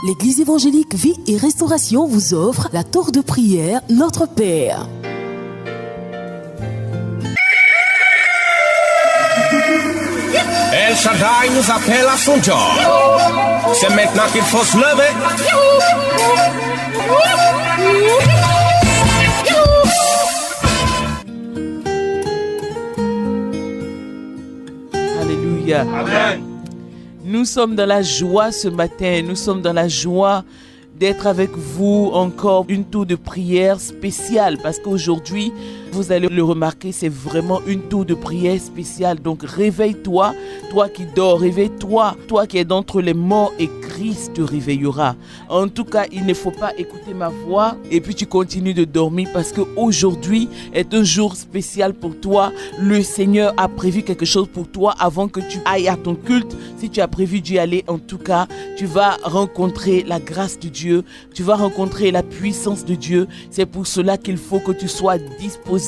L'Église évangélique Vie et Restauration vous offre la tour de prière Notre Père. El Shaddai nous appelle à son job. C'est maintenant qu'il faut se lever. Alléluia. Amen. Nous sommes dans la joie ce matin. Nous sommes dans la joie d'être avec vous encore une tour de prière spéciale parce qu'aujourd'hui, vous allez le remarquer, c'est vraiment une tour de prière spéciale. Donc réveille-toi, toi qui dors, réveille-toi, toi qui es d'entre les morts et Christ te réveillera. En tout cas, il ne faut pas écouter ma voix et puis tu continues de dormir parce qu'aujourd'hui est un jour spécial pour toi. Le Seigneur a prévu quelque chose pour toi avant que tu ailles à ton culte. Si tu as prévu d'y aller, en tout cas, tu vas rencontrer la grâce de Dieu, tu vas rencontrer la puissance de Dieu. C'est pour cela qu'il faut que tu sois disposé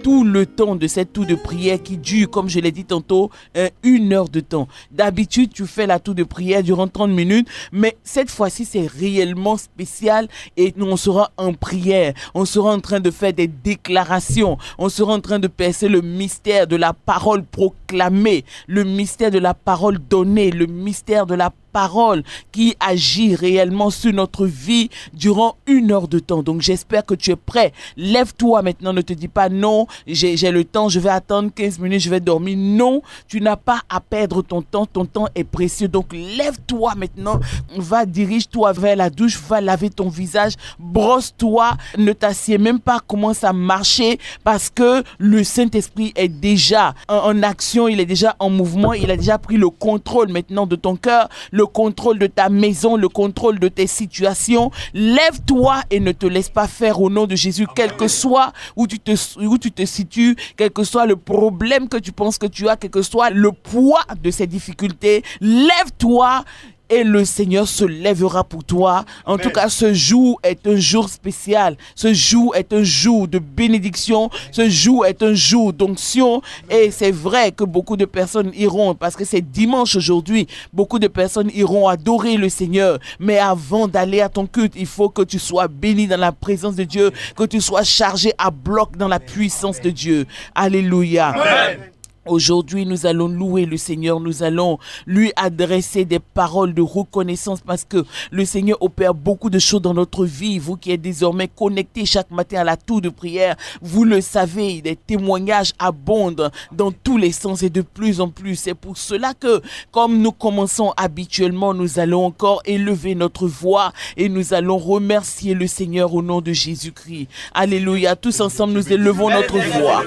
tout le temps de cette tour de prière qui dure, comme je l'ai dit tantôt, 1 heure de temps. D'habitude, tu fais la tour de prière durant 30 minutes, mais cette fois-ci, c'est réellement spécial et nous, on sera en prière. On sera en train de faire des déclarations. On sera en train de percer le mystère de la parole proclamée, le mystère de la parole donnée, le mystère de la parole qui agit réellement sur notre vie durant 1 heure de temps. Donc j'espère que tu es prêt. Lève-toi maintenant, ne te dis pas non, j'ai le temps, je vais attendre 15 minutes, je vais dormir. Non, tu n'as pas à perdre ton temps est précieux. Donc lève-toi maintenant, dirige-toi vers la douche, va laver ton visage, brosse-toi, ne t'assieds même pas, commence à marcher parce que le Saint-Esprit est déjà en action, il est déjà en mouvement, il a déjà pris le contrôle maintenant de ton cœur, le contrôle de ta maison, le contrôle de tes situations. Lève-toi et ne te laisse pas faire au nom de Jésus, quel que soit où tu te situes, quel que soit le problème que tu penses que tu as, quel que soit le poids de ces difficultés. Lève-toi et le Seigneur se lèvera pour toi. En tout cas, ce jour est un jour spécial. Ce jour est un jour de bénédiction. Ce jour est un jour d'onction. Et c'est vrai que beaucoup de personnes iront, parce que c'est dimanche aujourd'hui, beaucoup de personnes iront adorer le Seigneur. Mais avant d'aller à ton culte, il faut que tu sois béni dans la présence de Dieu, que tu sois chargé à bloc dans la puissance de Dieu. Alléluia. Amen. Aujourd'hui, nous allons louer le Seigneur, nous allons lui adresser des paroles de reconnaissance parce que le Seigneur opère beaucoup de choses dans notre vie. Vous qui êtes désormais connectés chaque matin à la tour de prière, vous le savez, des témoignages abondent dans tous les sens et de plus en plus. C'est pour cela que, comme nous commençons habituellement, nous allons encore élever notre voix et nous allons remercier le Seigneur au nom de Jésus-Christ. Alléluia, tous ensemble, nous élevons notre voix.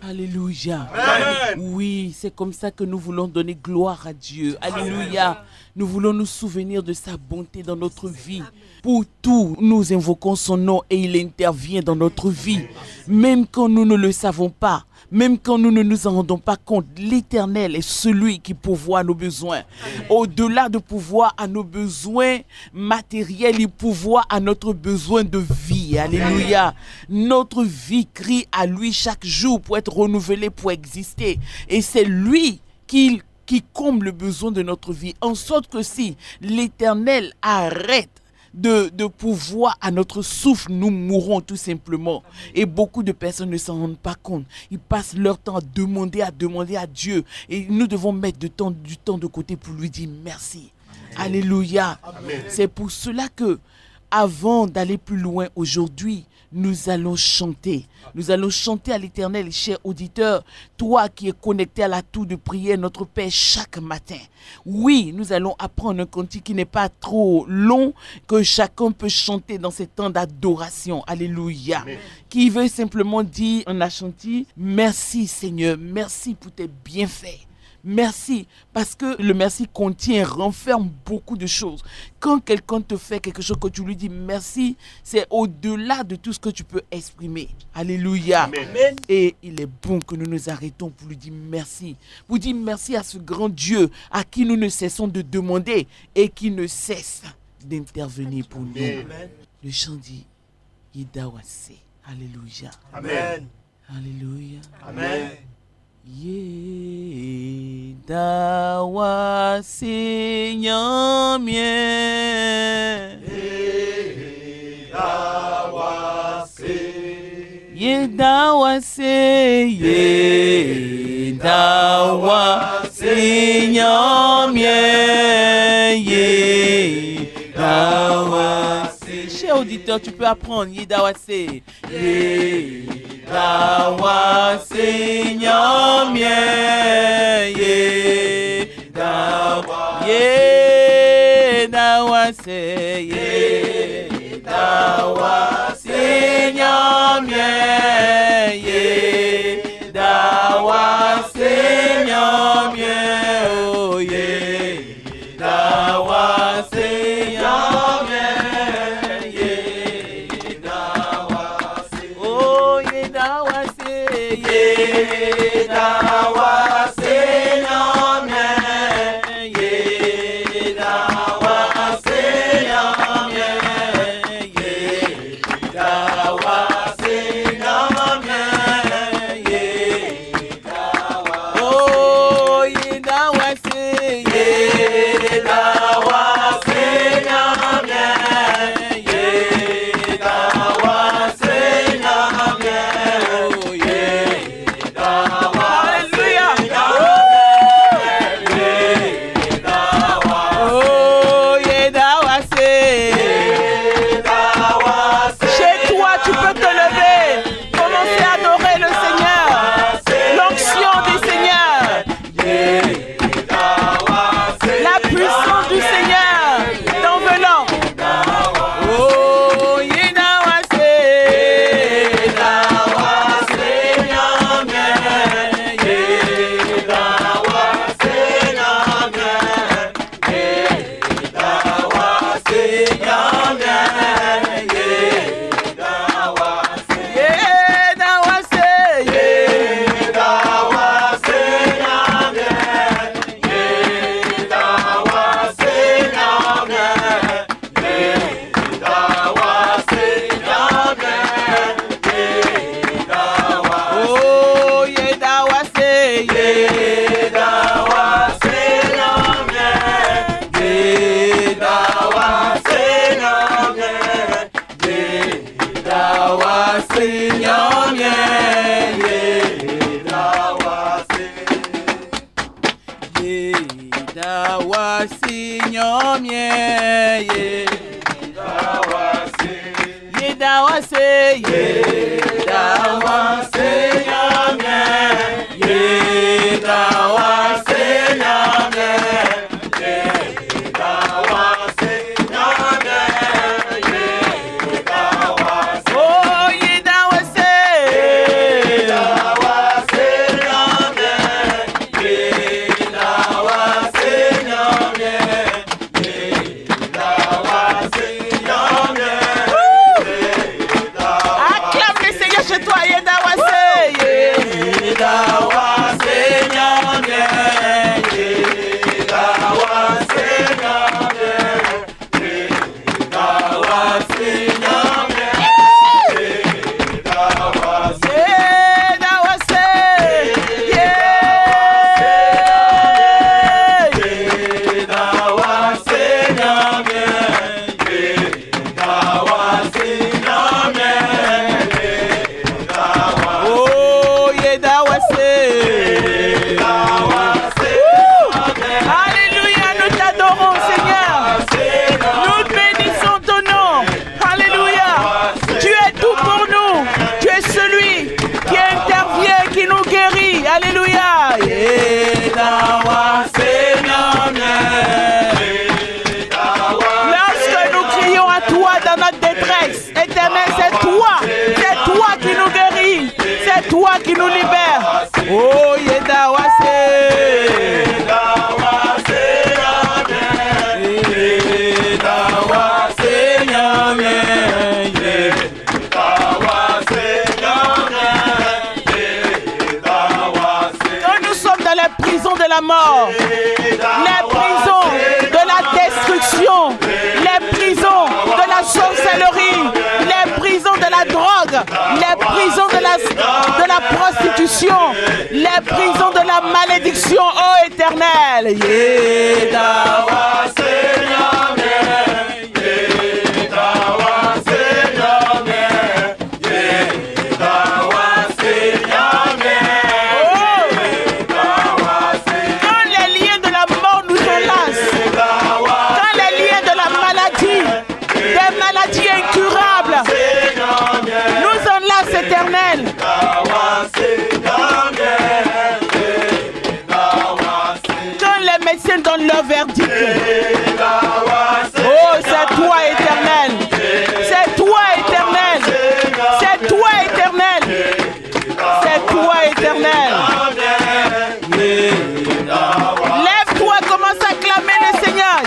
Alléluia. Oui, c'est comme ça que nous voulons donner gloire à Dieu. Alléluia. Nous voulons nous souvenir de sa bonté dans notre vie. Pour tout, nous invoquons son nom et il intervient dans notre vie. Même quand nous ne le savons pas, même quand nous ne nous en rendons pas compte, l'Éternel est celui qui pourvoit à nos besoins. Au-delà de pouvoir à nos besoins matériels, il pourvoit à notre besoin de vie. Alléluia. Notre vie crie à lui chaque jour pour être renouvelée, pour exister. Et c'est lui qui comble le besoin de notre vie. En sorte que si l'Éternel arrête de pouvoir à notre souffle, nous mourrons tout simplement. Et beaucoup de personnes ne s'en rendent pas compte. Ils passent leur temps à demander à Dieu. Et nous devons mettre du temps de côté pour lui dire merci. Amen. Alléluia. Amen. C'est pour cela que, avant d'aller plus loin aujourd'hui, nous allons chanter. Nous allons chanter à l'Éternel, cher auditeur, toi qui es connecté à la tour de prière, notre Père, chaque matin. Oui, nous allons apprendre un cantique qui n'est pas trop long, que chacun peut chanter dans ces temps d'adoration. Alléluia. Amen. Qui veut simplement dire en Ashanti, merci Seigneur, merci pour tes bienfaits. Merci, parce que le merci contient, renferme beaucoup de choses. Quand quelqu'un te fait quelque chose, que tu lui dis merci, c'est au-delà de tout ce que tu peux exprimer. Alléluia. Amen. Et il est bon que nous nous arrêtons pour lui dire merci. Pour dire merci à ce grand Dieu à qui nous ne cessons de demander et qui ne cesse d'intervenir pour nous. Amen. Le chant dit Yidawase. Alléluia. Amen. Alléluia. Amen. Yedawase nyamye Yedawase nyamye Yedawase. Cher auditeur, tu peux apprendre Yedawase. Yedawase nyamye Yedawase nyamye Yedawase nyamye oh Yedawase nyamye Yedawase oh Yedawase Yedawase nyamye Yedawase nyamye Yedawase nyamye oh Yedawase nyomye. Yedawase. Yedawase. Yedawase nyomye. Yedawase nyomye. Yedawase nyomye. Yedawase. Oh, Yedawase. Yedawase nyomye. Yedawase nyomye. Yedawase nyomye. Acclame le Seigneur chez toi, Yedawase. Yedawase nyomye. Yedawase nyomye. Yedawase nyomye. Yedawase. Yedawase. Yedawase nyomye. Yedawase nyomye. Oh, Yedawase. Alléluia, nous t'adorons, Seigneur. Nous bénissons ton nom. Alléluia. Tu es tout pour nous. Tu es celui qui intervient, qui nous guérit. Alléluia. Yedawase nyomye. Lorsque nous crions à toi dans notre détresse, Éternel, c'est toi qui nous guéris, c'est toi qui nous libères. Oh, Yedawase. Yedawase nyomye. Yedawase nyomye. Quand nous sommes dans les prisons de la mort, les prisons de la destruction, les prisons de la sorcellerie, les prisons de la drogue, les prisons de la prostitution, les prisons de la malédiction, ô Éternel. Yedawase nyomye. Yedawase nyomye. Yedawase nyomye. Quand les liens de la mort nous enlacent, quand les liens de la maladie, des maladies incurables, nous enlacent, Éternel. Quand les médecins donnent leur verdict, oh, c'est toi, Éternel. C'est toi, Éternel. C'est toi, Éternel. C'est toi, Éternel. Lève-toi, commence à clamer le Seigneur.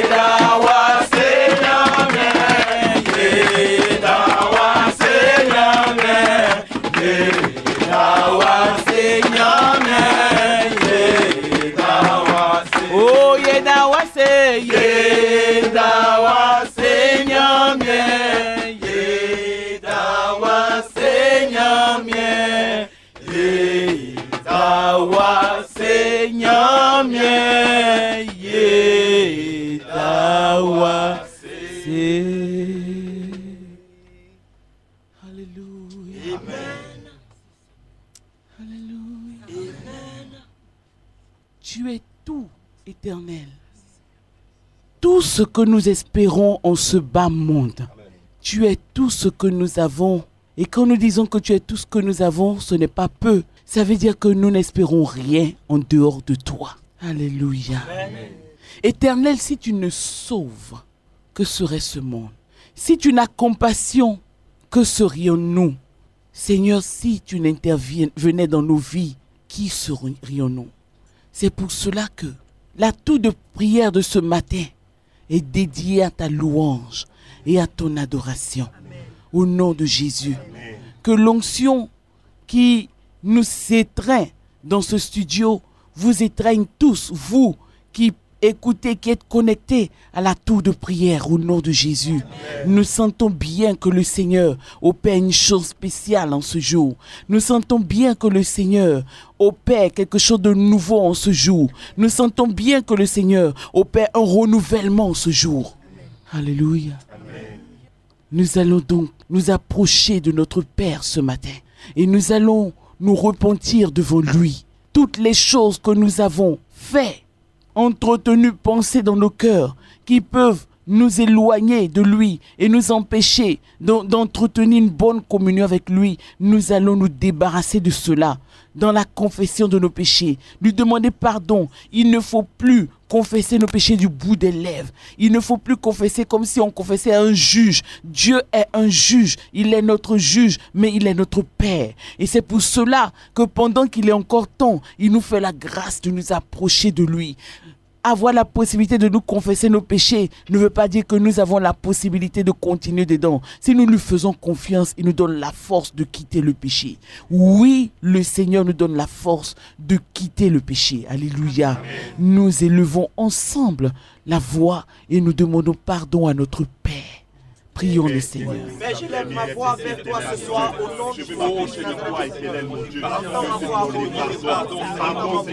Yedawase nyomye. Yedawase nyomye. Yedawase nyomye. Yedawase. Oh, Yedawase. Yedawase nyomye. Yedawase nyomye. Yedawase nyomye. Yedawase. Alléluia. Amen. Alléluia. Amen. Tu es tout, Éternel. Tout ce que nous espérons en ce bas monde. Tu es tout ce que nous avons. Et quand nous disons que tu es tout ce que nous avons, ce n'est pas peu. Ça veut dire que nous n'espérons rien en dehors de toi. Alléluia. Amen. Éternel, si tu ne sauves, que serait ce monde? Si tu n'as compassion, que serions-nous? Seigneur, si tu n'intervenais dans nos vies, qui serions-nous? C'est pour cela que la tour de prière de ce matin est dédiée à ta louange et à ton adoration. Amen. Au nom de Jésus. Amen. Que l'onction qui nous étreint dans ce studio vous étreigne tous, vous qui écoutez, qui êtes connectés à la tour de prière au nom de Jésus. Amen. Nous sentons bien que le Seigneur opère une chose spéciale en ce jour. Nous sentons bien que le Seigneur opère quelque chose de nouveau en ce jour. Nous sentons bien que le Seigneur opère un renouvellement en ce jour. Amen. Alléluia. Amen. Nous allons donc nous approcher de notre Père ce matin et nous allons nous repentir devant lui. Toutes les choses que nous avons faits, entretenu pensées dans nos cœurs qui peuvent nous éloigner de lui et nous empêcher d'entretenir une bonne communion avec lui, nous allons nous débarrasser de cela dans la confession de nos péchés, lui demander pardon. Il ne faut plus confesser nos péchés du bout des lèvres. Il ne faut plus confesser comme si on confessait à un juge. Dieu est un juge, il est notre juge, mais il est notre Père. Et c'est pour cela que pendant qu'il est encore temps, il nous fait la grâce de nous approcher de lui. Avoir la possibilité de nous confesser nos péchés ne veut pas dire que nous avons la possibilité de continuer dedans. Si nous lui faisons confiance, il nous donne la force de quitter le péché. Oui, le Seigneur nous donne la force de quitter le péché. Alléluia. Nous élevons ensemble la voix et nous demandons pardon à notre Père. Prions le Seigneur. Mais je lève ma voix vers toi ce soir au nom de Jésus. Entends ma voix, mon Dieu, pardon. Entends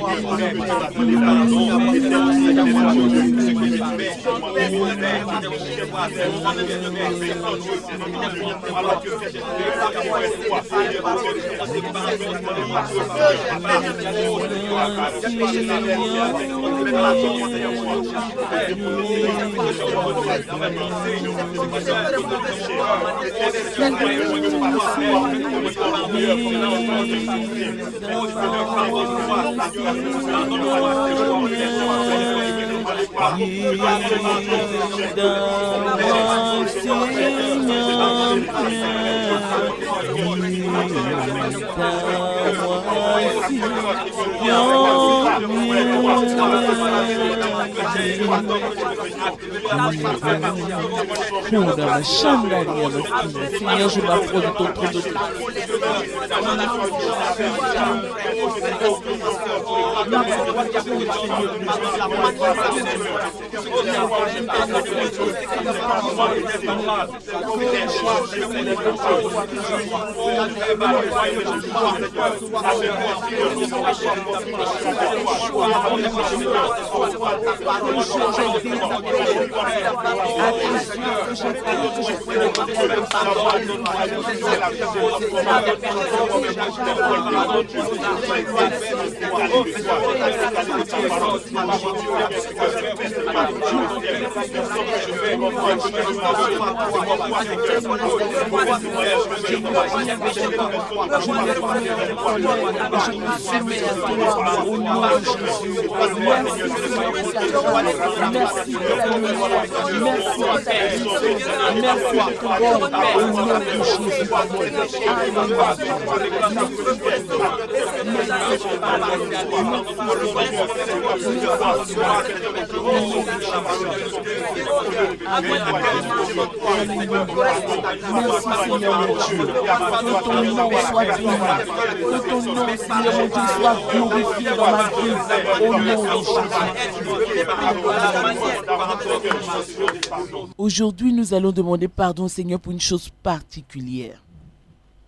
Seigneur, je m'approche de ton trône de Aujourd'hui, nous allons demander pardon au Seigneur pour une chose particulière.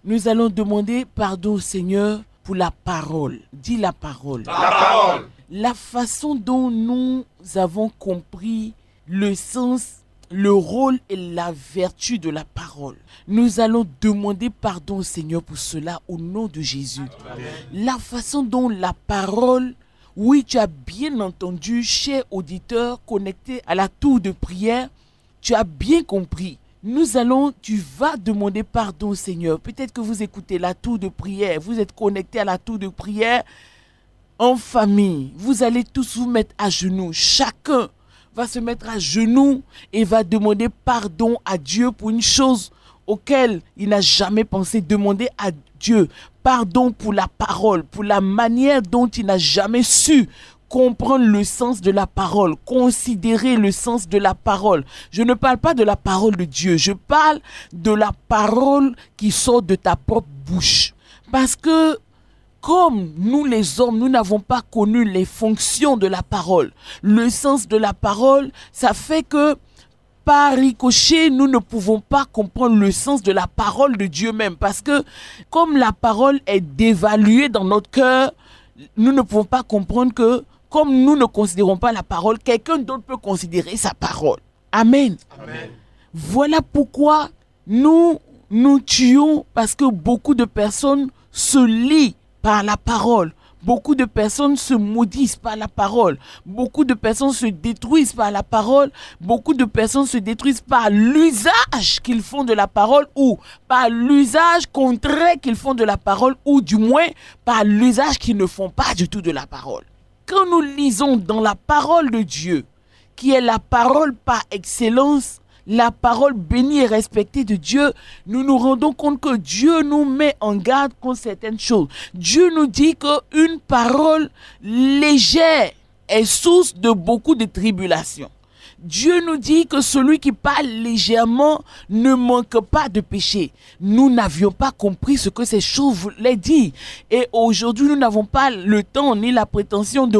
Nous allons demander pardon au Seigneur pour la parole. Dis la parole. La parole. La façon dont nous avons compris le sens, le rôle et la vertu de la parole. Nous allons demander pardon au Seigneur pour cela au nom de Jésus. Amen. La façon dont la parole, oui, tu as bien entendu, cher auditeur connecté à la tour de prière, tu as bien compris. Tu vas demander pardon au Seigneur. Peut-être que vous écoutez la tour de prière, vous êtes connecté à la tour de prière en famille. Vous allez tous vous mettre à genoux. Chacun va se mettre à genoux et va demander pardon à Dieu pour une chose auquel il n'a jamais pensé. Demander à Dieu pardon pour la parole, pour la manière dont il n'a jamais su comprendre le sens de la parole, considérer le sens de la parole. Je ne parle pas de la parole de Dieu, je parle de la parole qui sort de ta propre bouche. Parce que comme nous les hommes, nous n'avons pas connu les fonctions de la parole, le sens de la parole, ça fait que par ricochet, nous ne pouvons pas comprendre le sens de la parole de Dieu même. Parce que comme la parole est dévaluée dans notre cœur, nous ne pouvons pas comprendre que comme nous ne considérons pas la parole, quelqu'un d'autre peut considérer sa parole. Amen. Amen. Voilà pourquoi nous tuons, parce que beaucoup de personnes se lient par la parole Beaucoup de personnes se maudissent par la parole. Beaucoup de personnes se détruisent par la parole. Beaucoup de personnes se détruisent par l'usage qu'ils font de la parole ou par l'usage contraire qu'ils font de la parole ou du moins par l'usage qu'ils ne font pas du tout de la parole. Quand nous lisons dans la parole de Dieu, qui est la parole par excellence, la parole bénie et respectée de Dieu, nous nous rendons compte que Dieu nous met en garde contre certaines choses. Dieu nous dit qu'une parole légère est source de beaucoup de tribulations. Dieu nous dit que celui qui parle légèrement ne manque pas de péché. Nous n'avions pas compris ce que ces choses voulaient dire. Et aujourd'hui, nous n'avons pas le temps ni la prétention de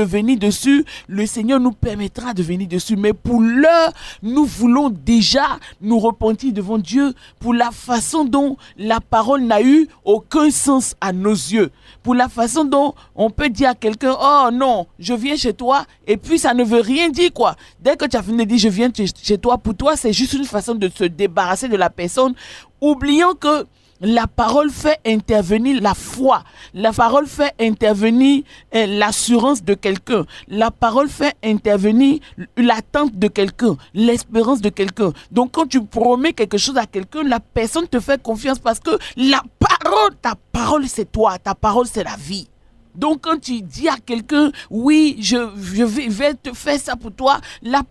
venir dessus. Le Seigneur nous permettra de venir dessus. Mais pour l'heure, nous voulons déjà nous repentir devant Dieu pour la façon dont la parole n'a eu aucun sens à nos yeux. Pour la façon dont on peut dire à quelqu'un, oh non, je viens chez toi, et puis ça ne veut rien dire quoi. Dès que tu as fini de dire je viens chez toi, pour toi c'est juste une façon de se débarrasser de la personne, oubliant que la parole fait intervenir la foi. La parole fait intervenir l'assurance de quelqu'un. La parole fait intervenir l'attente de quelqu'un, l'espérance de quelqu'un. Donc quand tu promets quelque chose à quelqu'un, la personne te fait confiance parce que la parole, ta parole c'est toi, ta parole c'est la vie. Donc quand tu dis à quelqu'un, oui, je vais te faire ça pour toi, la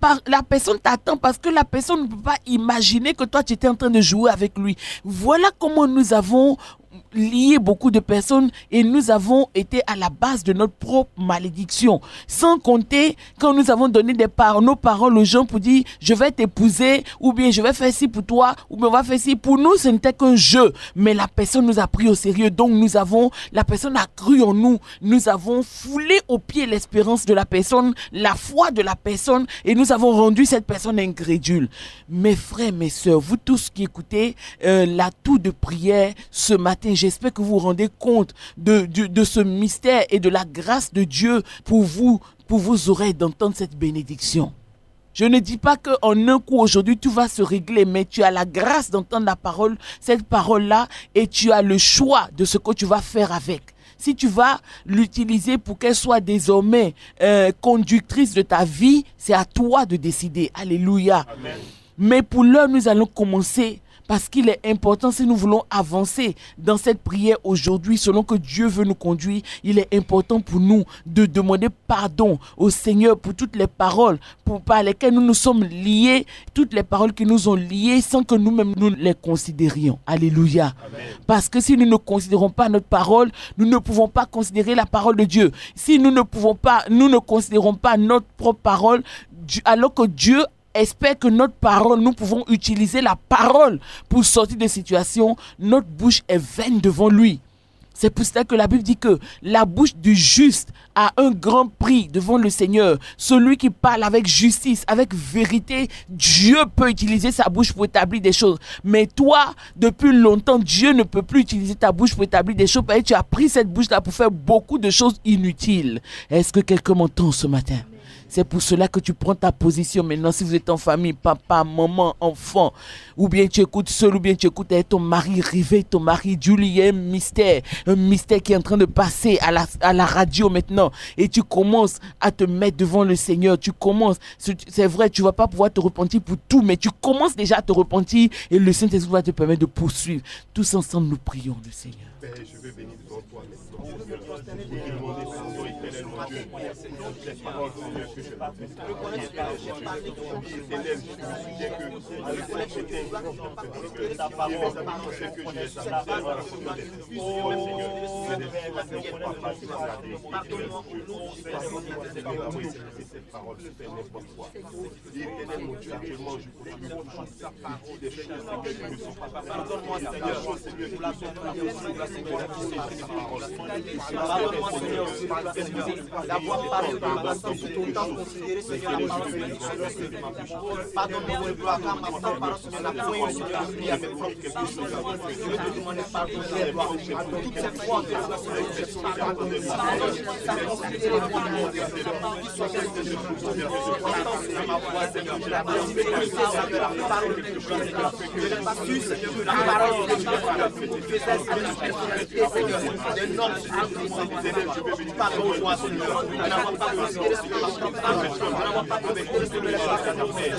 personne t'attend parce que la personne ne peut pas imaginer que toi tu étais en train de jouer avec lui. Voilà comment nous avons lié beaucoup de personnes et nous avons été à la base de notre propre malédiction. Sans compter quand nous avons donné nos paroles aux gens pour dire je vais t'épouser ou bien je vais faire ci pour toi ou bien on va faire ci. Pour nous ce n'était qu'un jeu, mais la personne nous a pris au sérieux. Donc la personne a cru en nous. Nous avons foulé au pied l'espérance de la personne, la foi de la personne et nous avons rendu cette personne incrédule. Mes frères, mes sœurs, vous tous qui écoutez la tour de prière ce matin, j'espère que vous vous rendez compte de ce mystère et de la grâce de Dieu pour vos oreilles d'entendre cette bénédiction. Je ne dis pas qu'en un coup aujourd'hui tout va se régler, mais tu as la grâce d'entendre la parole, cette parole-là, et tu as le choix de ce que tu vas faire avec. Si tu vas l'utiliser pour qu'elle soit désormais conductrice de ta vie, c'est à toi de décider. Alléluia. Amen. Mais pour l'heure, nous allons commencer parce qu'il est important, si nous voulons avancer dans cette prière aujourd'hui, selon que Dieu veut nous conduire, il est important pour nous de demander pardon au Seigneur pour toutes les paroles par lesquelles nous nous sommes liés, toutes les paroles qui nous ont liés sans que nous-mêmes nous les considérions. Alléluia. Amen. Parce que si nous ne considérons pas notre parole, nous ne pouvons pas considérer la parole de Dieu. Si nous ne considérons pas notre propre parole, alors que Dieu espère que notre parole, nous pouvons utiliser la parole pour sortir des situations, notre bouche est vaine devant lui. C'est pour cela que la Bible dit que la bouche du juste a un grand prix devant le Seigneur. Celui qui parle avec justice, avec vérité, Dieu peut utiliser sa bouche pour établir des choses. Mais toi, depuis longtemps, Dieu ne peut plus utiliser ta bouche pour établir des choses parce que tu as pris cette bouche-là pour faire beaucoup de choses inutiles. Est-ce que quelqu'un m'entend ce matin? C'est pour cela que tu prends ta position maintenant. Si vous êtes en famille, papa, maman, enfant, ou bien tu écoutes seul, ou bien tu écoutes avec ton mari, réveille ton mari. Dieu, il y a un mystère qui est en train de passer à la radio maintenant. Et tu commences à te mettre devant le Seigneur. Tu commences, c'est vrai, tu ne vas pas pouvoir te repentir pour tout, mais tu commences déjà à te repentir et le Saint-Esprit va te permettre de poursuivre. Tous ensemble, nous prions le Seigneur. Père, je veux bénir devant toi maintenant. Je veux demander pardon, éternel mon Dieu. Les paroles, Seigneur, que je éternel, je me souviens que avec cette j'étais ta parole, c'est que j'ai sa parole, Seigneur. Cette parole se fait n'importe quoi. Éternel mon Dieu, actuellement, je dis des choses qui ne sont pas pardonne-moi, Seigneur, pour la pardonne-moi, Seigneur, d'avoir parlé de ma façon tout autant considéré, Seigneur, la parole de Dieu. Pardonne-moi de vouloir ma parole, Seigneur, la foi, Seigneur, à mes propres choses. Je veux te demander pardon, Seigneur, pour toutes ces fois que je Seigneur, des normes sur notre vie, Seigneur. Pardon, moi, Seigneur. Nous n'avons pas considéré ce que nous avons fait. Nous n'avons pas considéré ce que nous avons fait.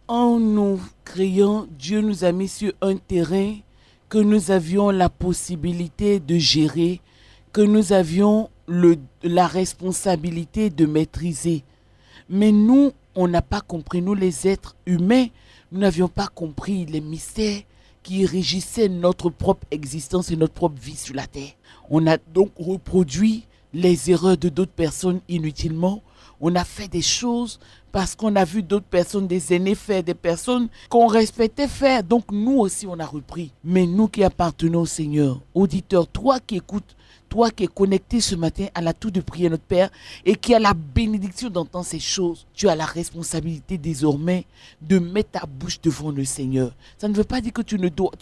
En nous créant, Dieu nous a mis sur un terrain que nous avions la possibilité de gérer, que nous avions la responsabilité de maîtriser. Mais nous, on n'a pas compris, nous les êtres humains, nous n'avions pas compris les mystères qui régissaient notre propre existence et notre propre vie sur la terre. On a donc reproduit les erreurs de d'autres personnes inutilement. On a fait des choses parce qu'on a vu d'autres personnes, des aînés faire, des personnes qu'on respectait faire. Donc nous aussi, on a repris. Mais nous qui appartenons au Seigneur, auditeur, toi qui écoutes, toi qui es connecté ce matin à la tour de prière notre Père et qui a la bénédiction d'entendre ces choses, tu as la responsabilité désormais de mettre ta bouche devant le Seigneur. Ça ne veut pas dire que tu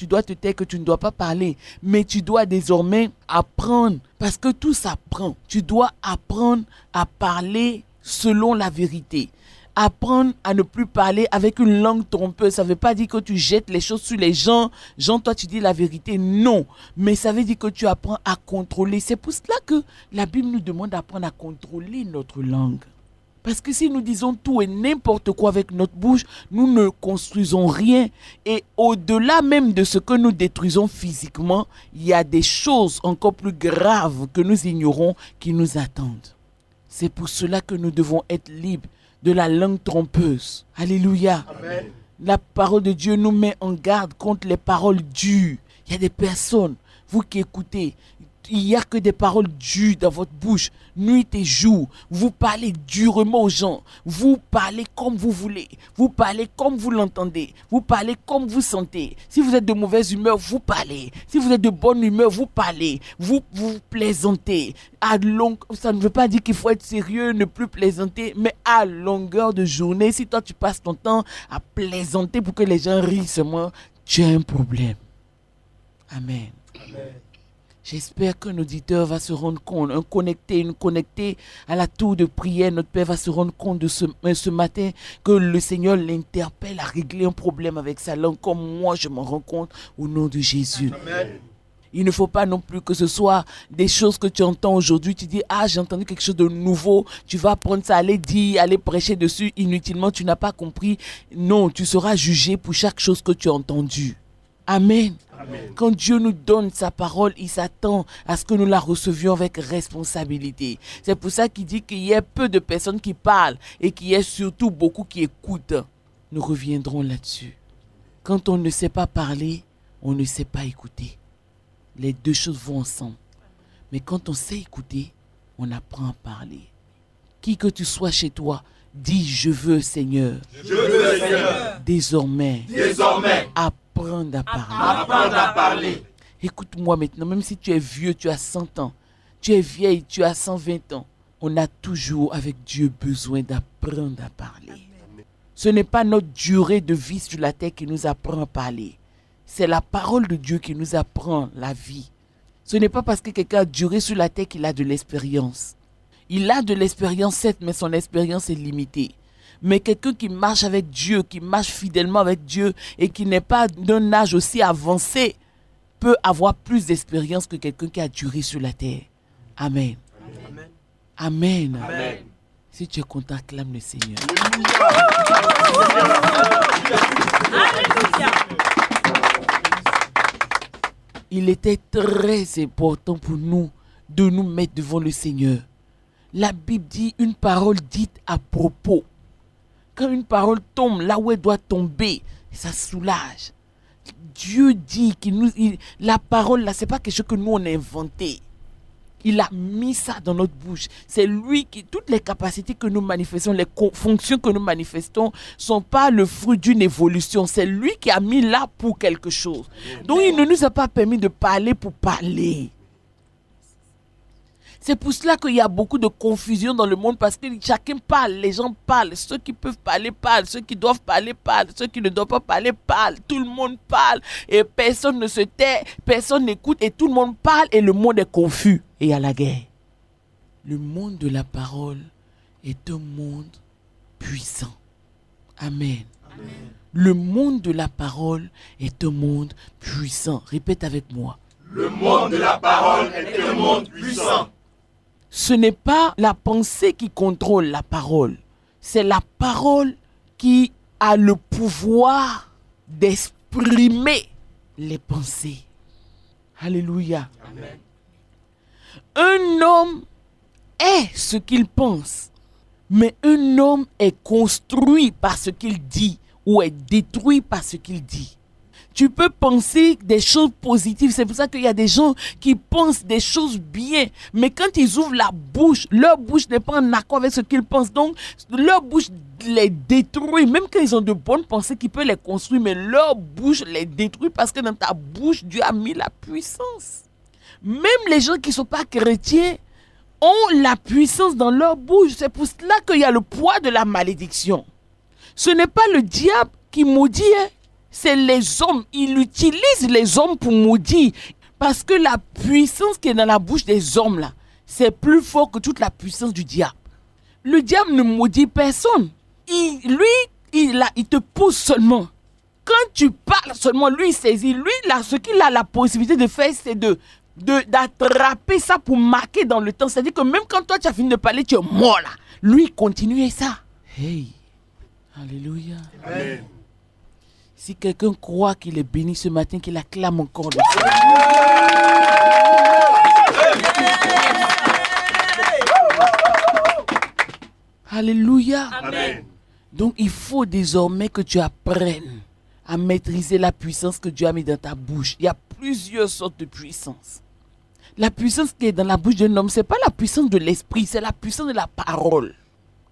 dois te taire, que tu ne dois pas parler, mais tu dois désormais apprendre, parce que tout s'apprend. Tu dois apprendre à parler selon la vérité. Apprendre à ne plus parler avec une langue trompeuse. Ça ne veut pas dire que tu jettes les choses sur les gens. Jean, toi, tu dis la vérité. Non. Mais ça veut dire que tu apprends à contrôler. C'est pour cela que la Bible nous demande d'apprendre à contrôler notre langue. Parce que si nous disons tout et n'importe quoi avec notre bouche, nous ne construisons rien. Et au-delà même de ce que nous détruisons physiquement, il y a des choses encore plus graves que nous ignorons qui nous attendent. C'est pour cela que nous devons être libres de la langue trompeuse. Alléluia. Amen. La parole de Dieu nous met en garde contre les paroles dures. Il y a des personnes, vous qui écoutez, il n'y a que des paroles dures dans votre bouche, nuit et jour. Vous parlez durement aux gens. Vous parlez comme vous voulez. Vous parlez comme vous l'entendez. Vous parlez comme vous sentez. Si vous êtes de mauvaise humeur, vous parlez. Si vous êtes de bonne humeur, vous parlez. Vous plaisantez. Ça ne veut pas dire qu'il faut être sérieux, ne plus plaisanter, mais à longueur de journée, si toi tu passes ton temps à plaisanter pour que les gens rient seulement, tu as un problème. Amen. Amen. J'espère qu'un auditeur va se rendre compte, une connectée à la tour de prière, notre Père va se rendre compte de ce matin que le Seigneur l'interpelle à régler un problème avec sa langue, comme moi je m'en rends compte au nom de Jésus. Amen. Il ne faut pas non plus que ce soit des choses que tu entends aujourd'hui, tu dis « Ah, j'ai entendu quelque chose de nouveau, tu vas prendre ça, aller dire, aller prêcher dessus, inutilement, tu n'as pas compris. » Non, tu seras jugé pour chaque chose que tu as entendue. Amen. Amen. Quand Dieu nous donne sa parole, il s'attend à ce que nous la recevions avec responsabilité. C'est pour ça qu'il dit qu'il y a peu de personnes qui parlent et qu'il y a surtout beaucoup qui écoutent. Nous reviendrons là-dessus. Quand on ne sait pas parler, on ne sait pas écouter. Les deux choses vont ensemble. Mais quand on sait écouter, on apprend à parler. Qui que tu sois chez toi, dis « Je veux, Seigneur. Je veux, Seigneur. Désormais. Apprendre à parler. Écoute-moi maintenant, même si tu es vieux, tu as 100 ans, tu es vieille, tu as 120 ans, on a toujours avec Dieu besoin d'apprendre à parler. Amen. Ce n'est pas notre durée de vie sur la terre qui nous apprend à parler. C'est la parole de Dieu qui nous apprend la vie. Ce n'est pas parce que quelqu'un a duré sur la terre qu'il a de l'expérience. Il a de l'expérience, certes, mais son expérience est limitée. Mais quelqu'un qui marche avec Dieu, qui marche fidèlement avec Dieu et qui n'est pas d'un âge aussi avancé peut avoir plus d'expérience que quelqu'un qui a duré sur la terre. Amen. Amen. Amen. Amen. Si tu es content, acclame le Seigneur. il était très important pour nous de nous mettre devant le Seigneur. La Bible dit une parole dite à propos. Quand une parole tombe là où elle doit tomber, ça soulage. Dieu dit que la parole là, c'est pas quelque chose que nous on a inventé. Il a mis ça dans notre bouche. C'est lui qui, toutes les capacités que nous manifestons, les fonctions que nous manifestons, sont pas le fruit d'une évolution. C'est lui qui a mis là pour quelque chose. Donc il ne nous a pas permis de parler pour parler. C'est pour cela qu'il y a beaucoup de confusion dans le monde parce que chacun parle, les gens parlent. Ceux qui peuvent parler parlent, ceux qui doivent parler parlent, ceux qui ne doivent pas parler parlent. Tout le monde parle et personne ne se tait, personne n'écoute et tout le monde parle et le monde est confus. Et il y a la guerre. Le monde de la parole est un monde puissant. Amen. Amen. Le monde de la parole est un monde puissant. Répète avec moi. Le monde de la parole est un monde puissant. Ce n'est pas la pensée qui contrôle la parole. C'est la parole qui a le pouvoir d'exprimer les pensées. Alléluia. Amen. Un homme est ce qu'il pense, mais un homme est construit par ce qu'il dit ou est détruit par ce qu'il dit. Tu peux penser des choses positives. C'est pour ça qu'il y a des gens qui pensent des choses bien. Mais quand ils ouvrent la bouche, leur bouche n'est pas en accord avec ce qu'ils pensent. Donc, leur bouche les détruit. Même quand ils ont de bonnes pensées qui peuvent les construire, mais leur bouche les détruit parce que dans ta bouche, Dieu a mis la puissance. Même les gens qui ne sont pas chrétiens ont la puissance dans leur bouche. C'est pour cela qu'il y a le poids de la malédiction. Ce n'est pas le diable qui maudit, c'est les hommes. Il utilise les hommes pour maudire. Parce que la puissance qui est dans la bouche des hommes, là, c'est plus fort que toute la puissance du diable. Le diable ne maudit personne. Il te pousse seulement. Quand tu parles seulement, lui, il saisit. Lui, là, ce qu'il a la possibilité de faire, c'est d'attraper ça pour marquer dans le temps. C'est-à-dire que même quand toi, tu as fini de parler, tu es mort là. Lui, il continue ça. Hey, alléluia. Amen. Si quelqu'un croit qu'il est béni ce matin, qu'il acclame encore le Alléluia. Amen. Donc il faut désormais que tu apprennes à maîtriser la puissance que Dieu a mis dans ta bouche. Il y a plusieurs sortes de puissance. La puissance qui est dans la bouche d'un homme, ce n'est pas la puissance de l'esprit, c'est la puissance de la parole.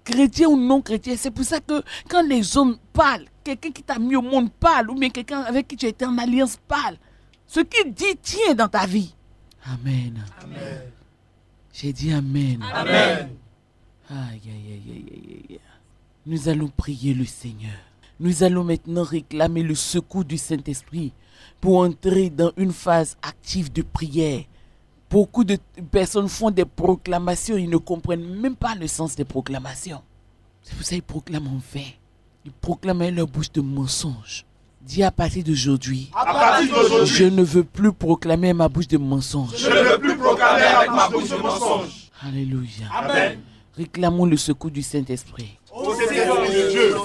Chrétien ou non chrétien, c'est pour ça que quand les hommes parlent, quelqu'un qui t'a mis au monde parle, ou bien quelqu'un avec qui tu as été en alliance parle, ce qu'il dit tient dans ta vie. Amen. Amen. J'ai dit amen. Amen. Aïe, aïe, aïe, aïe, aïe. Nous allons prier le Seigneur. Nous allons maintenant réclamer le secours du Saint-Esprit pour entrer dans une phase active de prière. Beaucoup de personnes font des proclamations, ils ne comprennent même pas le sens des proclamations. C'est pour ça qu'ils proclament en vain. Ils proclament avec leur bouche de mensonges. Dis à partir d'aujourd'hui, je ne veux plus proclamer ma bouche de mensonges. Je ne veux plus proclamer avec ma bouche de mensonges. Alléluia. Amen. Réclamons le secours du Saint-Esprit. Ô Seigneur mon Dieu,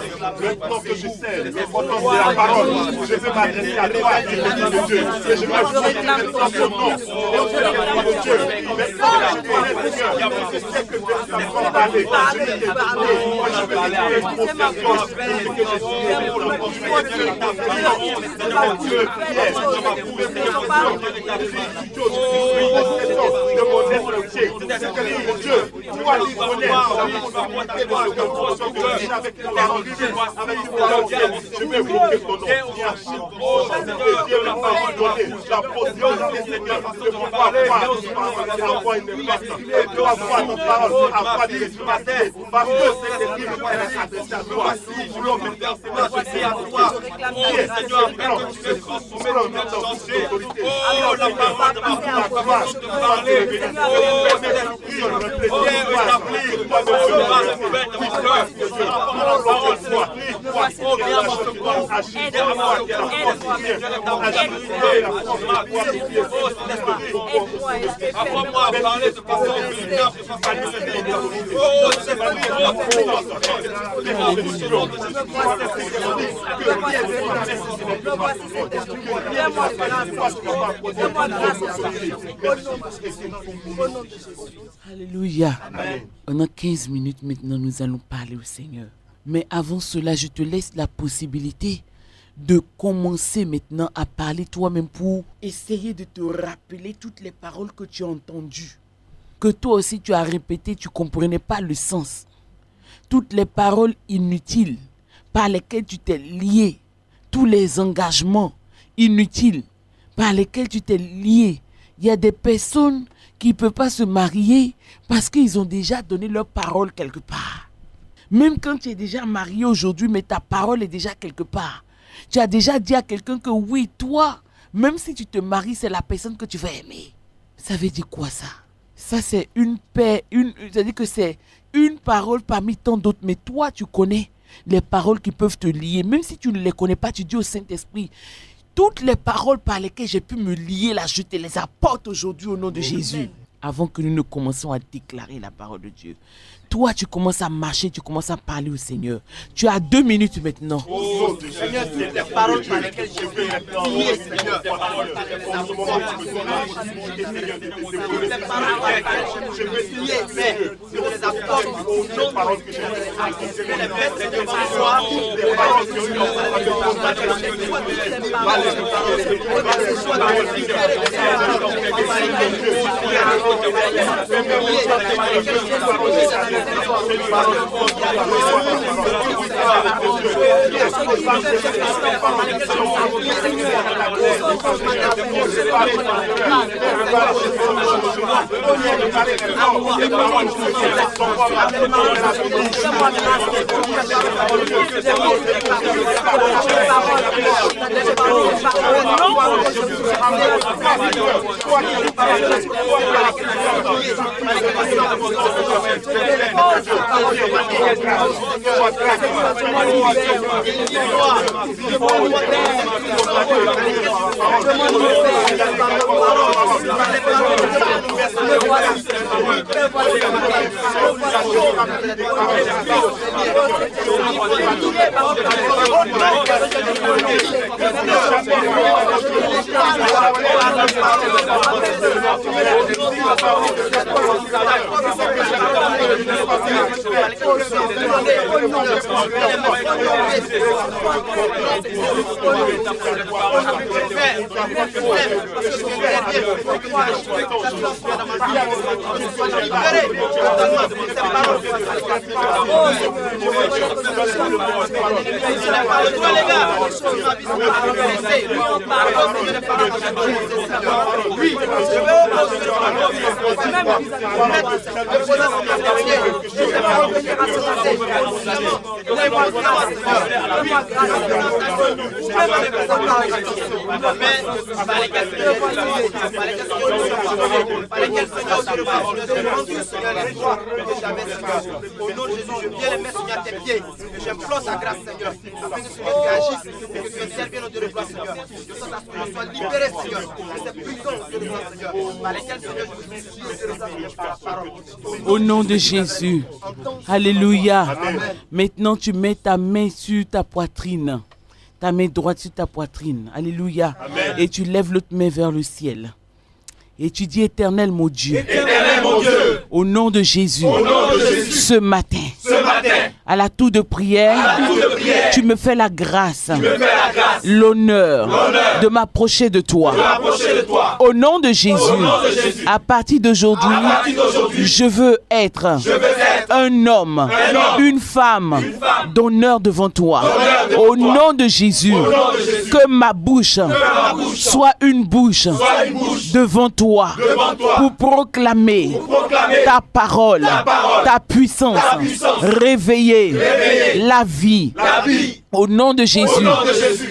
maintenant que je sais l'importance de la parole, je veux m'adresser à toi, mon Dieu, et je m'adresse dans ton nom. Ô Seigneur mon Dieu, maintenant que je connais Seigneur, je sais que véritablement parler, je vais t'écouter, moi je vais t'écouter pour confiance, ce que je suis pour le portrait, Seigneur mon Dieu, prière, je vais trouver de mon être entier, Seigneur mon Dieu, toi qui connais la possibilité de ce que avec la parole, avec je vais écouter ton nom. Oh Seigneur, Dieu la parole donnée, la possibilité, Seigneur, de pouvoir avoir une place, de pouvoir voir ton parole, avoir des efficacité, parce que c'est ce qui nous est adressé à toi. Nous voulons maintenant s'adresser à toi. Seigneur, maintenant, tu veux transformer notre vie dans toute autorité. Oh, la parole de ma bouche de parler. Oh, Saint-Esprit, viens établir, toi, de ce mal, de mon cœur. Apprends-moi à parler de façon vulnérable. Alléluia. Pendant 15 minutes maintenant, nous allons parler au Seigneur. Mais avant cela, je te laisse la possibilité de commencer maintenant à parler toi-même pour essayer de te rappeler toutes les paroles que tu as entendues. Que toi aussi tu as répété, tu ne comprenais pas le sens. Toutes les paroles inutiles par lesquelles tu t'es lié. Tous les engagements inutiles par lesquels tu t'es lié. Il y a des personnes qui ne peuvent pas se marier parce qu'ils ont déjà donné leur parole quelque part. Même quand tu es déjà marié aujourd'hui, mais ta parole est déjà quelque part. Tu as déjà dit à quelqu'un que oui, toi, même si tu te maries, c'est la personne que tu vas aimer. Ça veut dire quoi ça? Ça c'est une paix, c'est-à-dire que c'est une parole parmi tant d'autres. Mais toi, tu connais les paroles qui peuvent te lier. Même si tu ne les connais pas, tu dis au Saint-Esprit, toutes les paroles par lesquelles j'ai pu me lier, là, je te les apporte aujourd'hui au nom de Jésus. Avant que nous ne commencions à déclarer la parole de Dieu. Toi, tu commences à marcher, tu commences à parler au Seigneur. Tu as 2 minutes maintenant. Oh, Seigneur, c'est les paroles par lesquelles je veux prier, Seigneur. Les paroles par lesquelles je veux prier, mais je les apporte au nom de Jésus. Je vais les mettre devant toi. Les paroles que je Au nom de Jésus, je viens les mettre sur tes pieds. J'implore ta grâce, Seigneur, afin que ce Seigneur agisse et que tu interviennes au Dieu de gloire, Seigneur. Je sens qu'on soit libéré, Seigneur, de cette puissance, Dieu de gloire, Seigneur, par lesquelles, Seigneur, je me suis Dieu de gloire, par la parole. Au nom de Jésus. Alléluia. Amen. Maintenant, tu mets ta main sur ta poitrine. Ta main droite sur ta poitrine. Alléluia. Amen. Et tu lèves l'autre main vers le ciel. Et tu dis, Éternel mon Dieu, Éternel mon Dieu, au nom de Jésus, ce matin, à la tour de prière, tu me fais la grâce, l'honneur de m'approcher de toi. Au nom de Jésus, à partir d'aujourd'hui, je veux être un homme, une femme d'honneur devant toi. Au nom de Jésus, que ma bouche soit une bouche devant toi pour proclamer ta parole, ta puissance, réveiller la vie. Au nom de Jésus,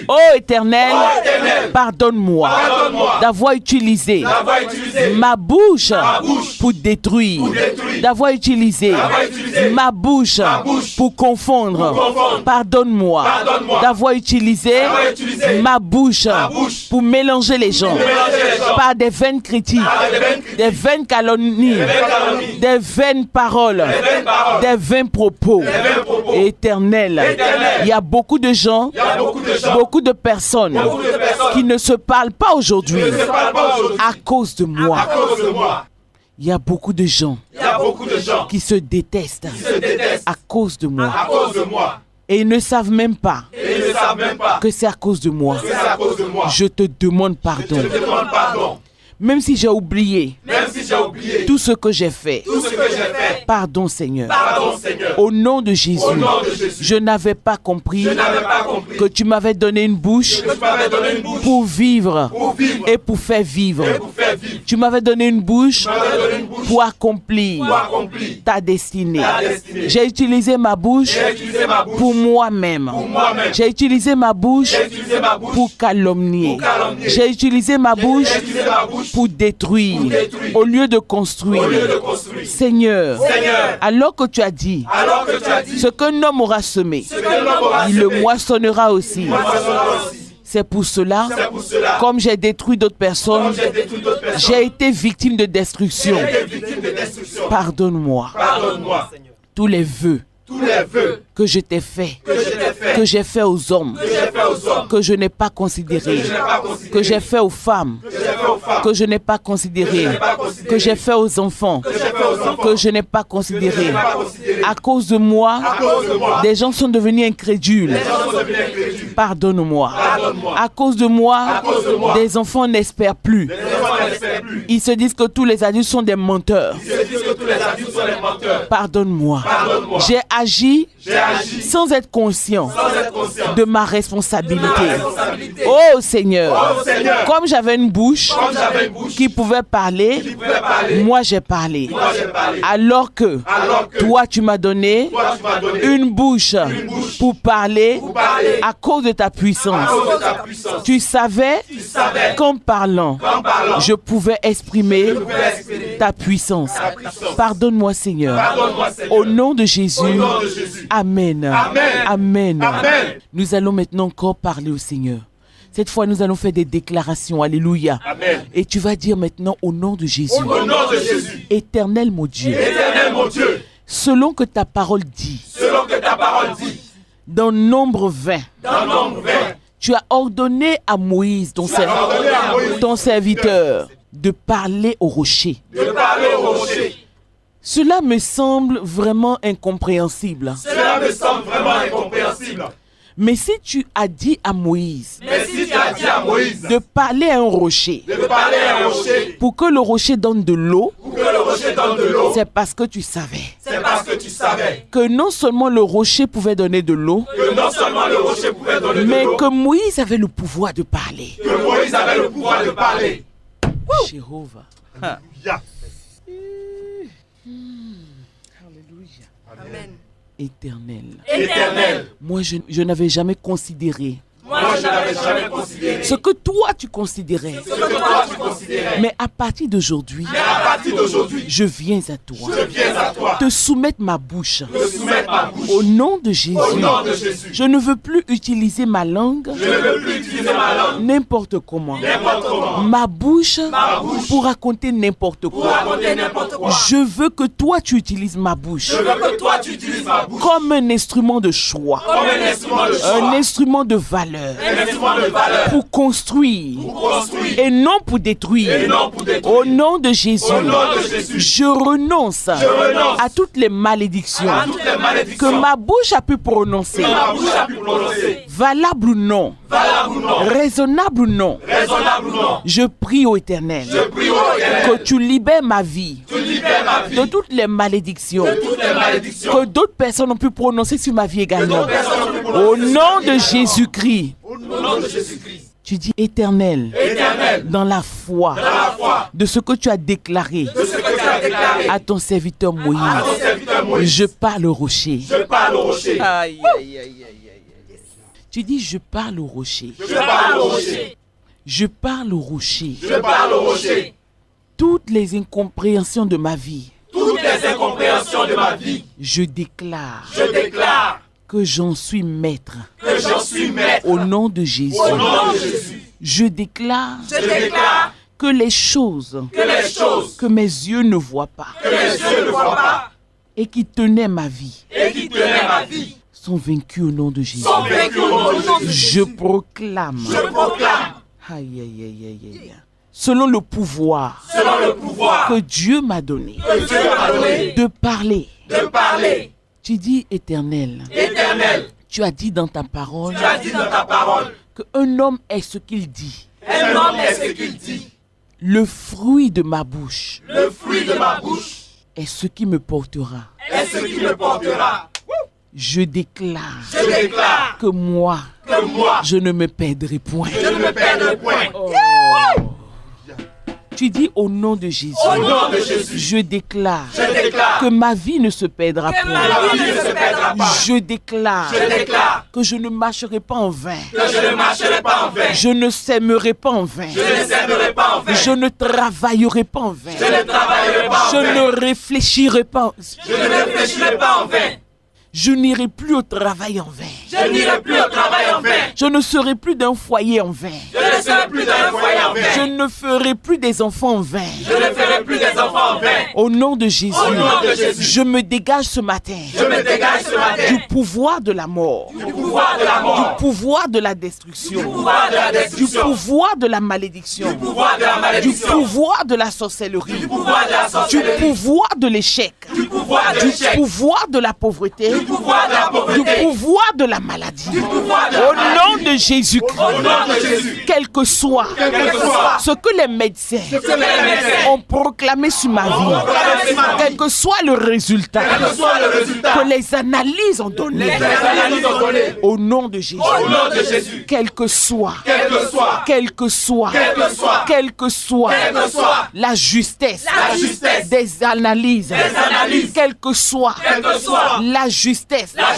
Oh Éternel, pardonne-moi d'avoir utilisé ma bouche pour détruire, d'avoir utilisé ma bouche pour confondre. Pardonne-moi d'avoir utilisé ma bouche pour mélanger les gens par des vaines critiques, des vaines calomnies, des vaines paroles, des vains propos. Éternel, il y a beaucoup de gens, beaucoup de personnes qui ne se parlent pas aujourd'hui à cause de moi. Il y a beaucoup de gens qui se détestent à cause de moi. Et ils ne savent même pas que c'est à cause de moi. Je te demande pardon. Même si j'ai oublié tout ce que j'ai fait. Pardon Seigneur. Au nom de Jésus, je n'avais pas compris que tu m'avais donné une bouche pour vivre et pour faire vivre. Tu m'avais donné une bouche pour accomplir ta destinée. J'ai utilisé ma bouche pour moi-même. J'ai utilisé ma bouche pour calomnier. J'ai utilisé ma bouche pour détruire au lieu de construire. Seigneur, alors que tu as dit ce qu'un homme aura semé, il le moissonnera aussi. C'est pour cela, comme j'ai détruit d'autres personnes, j'ai été victime de destruction. Pardonne-moi tous les vœux que je t'ai fait, que j'ai fait aux hommes, que je n'ai pas considéré, que j'ai fait aux femmes, que je n'ai pas considéré, que j'ai fait aux enfants, que je n'ai pas considéré. À cause de moi, des gens sont devenus incrédules. Pardonne-moi. À cause de moi, des enfants n'espèrent plus. Ils se disent que tous les adultes sont des menteurs. Pardonne-moi. J'ai agi sans être conscient de ma responsabilité. Oh Seigneur, comme j'avais une bouche qui pouvait parler, moi j'ai parlé. Alors que toi tu m'as donné une bouche pour parler à cause de ta puissance. Tu savais qu'en parlant, je pouvais exprimer ta puissance. Pardonne-moi Seigneur. Au nom de Jésus. Amen. Amen. Nous allons maintenant encore parler au Seigneur. Cette fois, nous allons faire des déclarations. Alléluia. Amen. Et tu vas dire maintenant au nom de Jésus. Au nom de Jésus. Éternel mon Dieu. Éternel mon Dieu. Selon que ta parole dit. Selon que ta parole dit. Dans Nombre 20. Dans Nombre 20. Tu as ordonné à Moïse, ton serviteur, de parler au rocher. De parler au rocher. Cela me semble vraiment incompréhensible. Cela me semble vraiment incompréhensible. Mais si tu as dit à Moïse, de parler à un rocher, pour que le rocher donne de l'eau, c'est parce que tu savais. Que non seulement le rocher pouvait donner de l'eau, mais que Moïse avait le pouvoir de parler. Jéhovah. Alléluia. Amen. Éternel. Moi, je n'avais jamais considéré. Ce que toi tu considérais. Mais à partir d'aujourd'hui, je viens à toi. Te soumettre ma bouche. Au nom de Jésus. Je ne veux plus utiliser ma langue n'importe comment. Ma bouche pour raconter n'importe quoi. Je veux que toi tu utilises ma bouche comme un instrument de choix, un instrument de valeur. Pour construire et non pour détruire. Au nom de Jésus, je renonce à toutes les malédictions que ma bouche a pu prononcer. Valable ou non, raisonnable ou non, je prie au Éternel que tu libères ma vie de toutes les malédictions que d'autres personnes ont pu prononcer sur ma vie également. Au nom de Jésus-Christ. Tu dis éternel, dans la foi, de ce que tu as déclaré, à ton serviteur Moïse. Je parle au rocher. Aïe, aïe, aïe, aïe. Tu dis, je parle au rocher. Je parle au rocher. Je parle au rocher. Je parle au rocher. Toutes les incompréhensions de ma vie. Toutes les incompréhensions de ma vie. Je déclare. Je déclare. Que j'en suis maître. Que j'en suis maître. Au nom de Jésus. Au nom de Jésus. Je déclare. Je déclare. Que les choses. Que les choses. Que mes yeux ne voient pas. Que mes yeux ne voient pas. Et qui tenaient ma vie. Et qui tenaient ma vie. Sont vaincus au nom de Jésus. Sont vaincus au nom de Jésus. Je proclame. Je proclame. Aïe, aïe, aïe, aïe, aïe. Selon le pouvoir. Selon le pouvoir. Que Dieu m'a donné. Que Dieu m'a donné. De parler. De parler. Tu dis éternel. Éternel. Tu as dit dans ta parole. Tu as dit dans ta parole. Qu'un homme est ce qu'il dit. Un homme est ce qu'il dit. Le fruit de ma bouche. Le fruit de ma bouche. Est ce qui me portera. Est ce qui me portera. Je déclare. Je déclare. Que moi. Que moi. Je ne me perdrai point. Je ne me perdrai point. Oh. Tu dis au nom de Jésus. Au nom de Jésus. Je déclare. Je déclare. Que ma vie ne se perdra point. Ma vie ne se perdra pas. Je déclare. Je déclare. Que je ne marcherai pas en vain. Que je ne marcherai pas en vain. Je ne sèmerai pas en vain. Je ne sèmerai pas en vain. Je ne travaillerai pas en vain. Je ne travaillerai pas en Je vain. ne réfléchirai pas. Je ne réfléchirai pas en vain. Je n'irai plus au travail en vain. Je n'irai plus au travail en vain. Je ne serai plus d'un foyer en vain. Je ne serai plus d'un foyer en vain. Je ne ferai plus des enfants en vain. Je ne ferai plus des enfants en vain. Au nom de Jésus, Au nom de Jésus. je me dégage ce matin Je me dégage ce matin du pouvoir de la mort, du pouvoir de la du mort, pouvoir de la destruction, du pouvoir de la du destruction, pouvoir de la malédiction, du pouvoir de la du malédiction, pouvoir de la sorcellerie, du pouvoir de la du sorcellerie, pouvoir de l'échec, du pouvoir de du l'échec, pouvoir de la pauvreté, du pouvoir de la du pauvreté, pouvoir de la maladie. pouvoir de la Au nom de Jésus-Christ, au nom de Jésus. quel que soit Quel que soit ce que les médecins que les médecins ont proclamé sur ma vie, quel que soit le résultat quel que soit le résultat que les analyses ont donné, les analyses ont donné, au nom de Jésus, au nom de Jésus, quel que soit, quel que soit, quel que soit, quel que soit, quel que soit quel que soit la justesse des analyses, quel que soit la justesse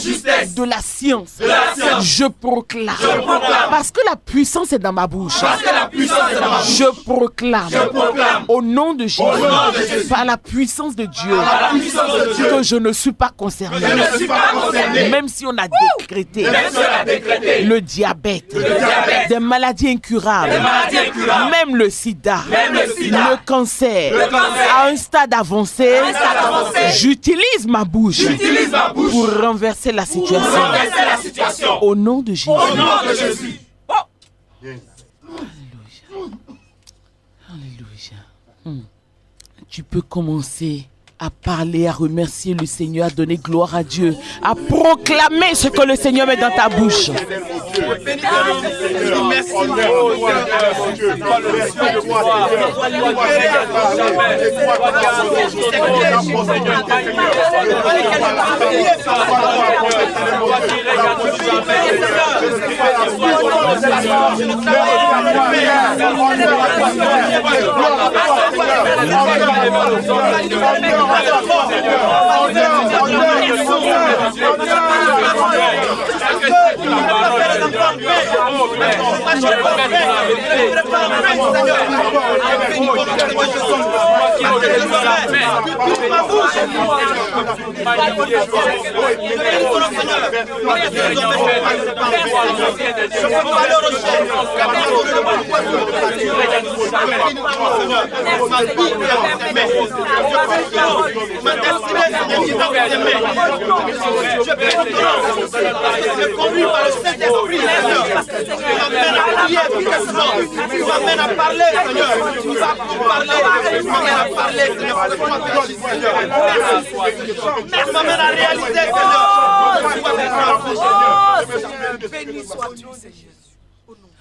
justesse de la science, la science. je proclame, proclame. parce que la puissance est dans ma bouche, parce que la puissance est dans ma bouche. je proclame, au nom de Jésus, nom de Jésus. par la puissance de Dieu, La puissance de Dieu, que je ne suis pas concerné, je ne suis pas concerné, même si on a décrété même si on a décrété le diabète, diabète, des maladies incurables, des maladies incurables, même le sida, même le sida, le cancer, le cancer, à un stade avancé, j'utilise ma bouche j'utilise ma bouche pour renverser la situation. renverser la situation. Au nom de Jésus. Au nom de Jésus. Alléluia. Tu peux commencer à parler, à remercier le Seigneur, à donner gloire à Dieu, à proclamer ce que le Seigneur met dans ta bouche.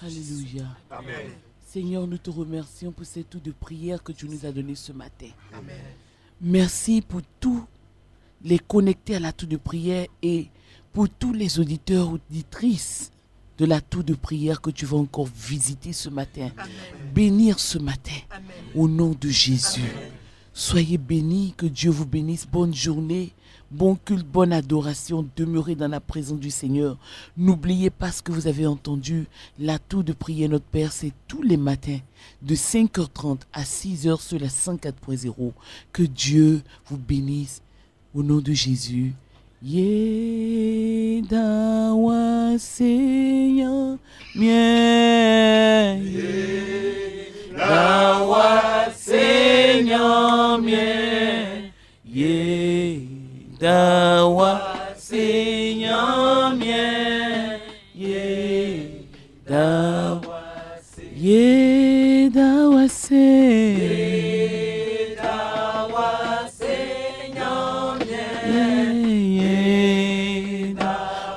Alléluia. Seigneur, nous te remercions pour cette tour de prière que tu nous as donné ce matin. Amen. Merci pour tous les connectés à la tour de prière et pour tous les auditeurs, auditrices de la tour de prière que tu vas encore visiter ce matin. Amen. Bénir ce matin. Amen. Au nom de Jésus. Amen. Soyez bénis, que Dieu vous bénisse. Bonne journée, bon culte, bonne adoration, demeurez dans la présence du Seigneur. N'oubliez pas ce que vous avez entendu. La tour de prière Notre Père, c'est tous les matins de 5h30 à 6h sur la 104.0. Que Dieu vous bénisse au nom de Jésus. Yedawa Seigneur mien, Yedawa Seigneur mien, Yedawa Seigneur mien, Yedawa Seigneur.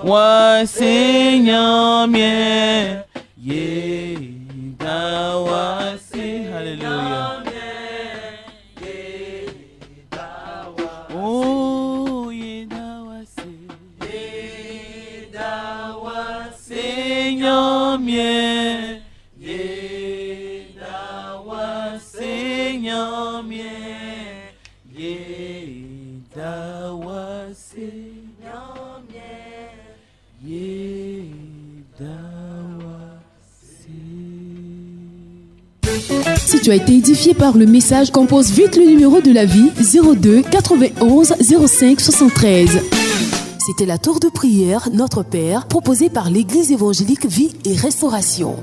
Wa Seigneur mien, Yedawa se, Hallelujah. Oh, Yedawa Seigneur mien, Yedawa Seigneur mien, Yedawa Seigneur mien. Si tu as été édifié par le message, compose vite le numéro de la vie 02 91 05 73. C'était la tour de prière Notre Père, proposée par l'Église évangélique Vie et Restauration.